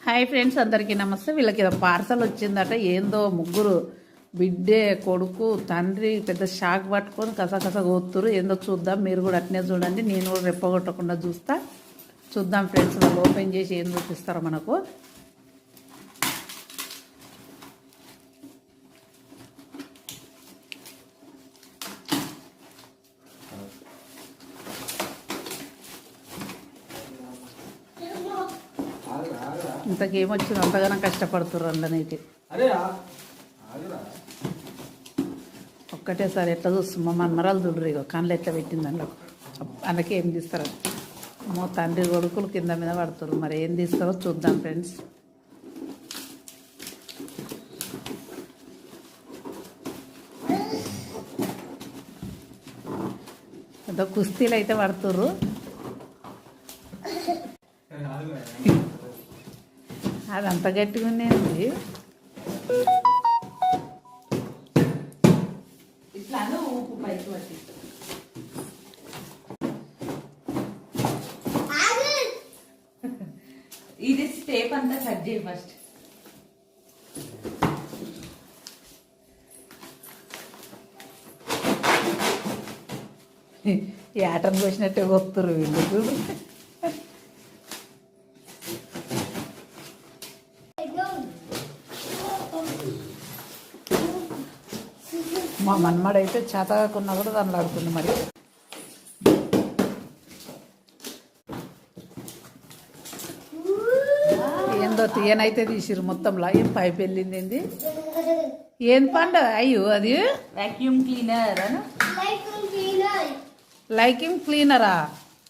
Hi friends, అందరికీ నమస్తే. వీళ్ళకి పార్సల్ వచ్చిందట. ఏందో ముగ్గురు బిడ్డే, కొడుకు, తండ్రి పెద్ద షాక్ పట్టుకొని కసకస కోతురు. ఏందో చూద్దాం, మీరు కూడా అట్నే చూడండి. నేను కూడా రెప్పగొట్టకుండా చూద్దాం ఫ్రెండ్స్. వాళ్ళు ఓపెన్ చేసి ఏం చూపిస్తారో మనకు. ఇంతకేమొచ్చింది, అంతగానో కష్టపడుతుర్రు అందనైతే. ఒక్కటేసారి ఎట్లా చూస్తుంది మా మన్మరాలు చూడరు. ఇక కళ్ళు ఎట్లా పెట్టింది అందులోకి. అందుకే ఏం తీస్తారు మో తండ్రి కొడుకులు కింద మీద పడుతున్నారు. మరి ఏం తీస్తారో చూద్దాం ఫ్రెండ్స్. ఏదో కుస్తీలు అయితే పడుతుర్రు. అది అంత గట్టిగా ఉంది. ఇట్లాను ఊపు పైకి పట్టి ఇది స్టేప్ అంతా కట్ చేయి ఫస్ట్. ఈ ఆటను కోసినట్టే వస్తురు వీళ్ళు. మా మన్మడైతే చేతగాకున్నా కూడా దానిలో ఆడుతుంది. మరి ఏందో తీయనైతే తీసిరు మొత్తంలో. ఏం పైపు వెళ్ళింది ఏంది, ఏం పండు అయ్యో అది వాక్యూమ్ క్లీనర్. లైకింగ్ క్లీనరా?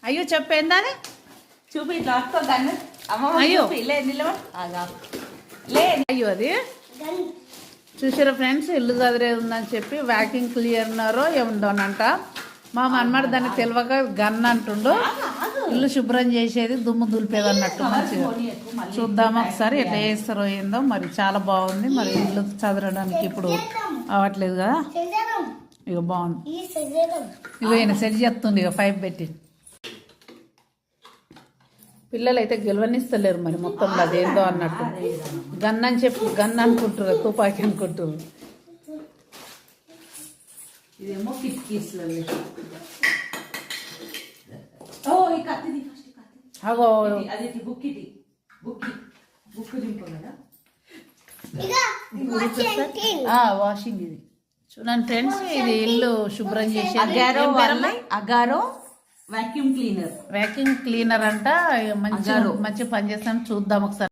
అయ్యో చెప్పేందా చూపి డాక్తో దాన్ని. అయ్యో లే అయ్యో అది చూసారా ఫ్రెండ్స్, ఇల్లు చదిరేది ఉందని చెప్పి వ్యాక్యూమ్ క్లీనరో ఏముండోనంట. మా మన్మడు దాన్ని తెలియక గన్ అంటుండు. ఇల్లు శుభ్రం చేసేది, దుమ్ము దులిపేది అన్నట్టు. మంచిగా చూద్దామా ఒకసారి ఎట్లా చేస్తారో ఏందో. మరి చాలా బాగుంది. మరి ఇల్లు చదరడానికి ఇప్పుడు అవ్వట్లేదు కదా. ఇక బాగుంది. ఇక ఈయన సెట్ చేస్తుంది ఇక పైప్ పెట్టి. పిల్లలు అయితే గెలవనిస్తలేరు మరి మొత్తంలో అదేందో అన్నట్టు. గన్ అని చెప్పి గన్ అనుకుంటారు, తుపాకీ అనుకుంటారు. ఇదేమో కిట్కీస్లో అగో అది బుక్ దింపగలరా? వాషింగ్. ఇది చూడండి ఫ్రెండ్స్, ఇది ఇల్లు శుభ్రం చేసి Agaro vacuum cleaner. Vacuum cleaner అంట. మంచి పని చేస్తాను. చూద్దాం ఒకసారి.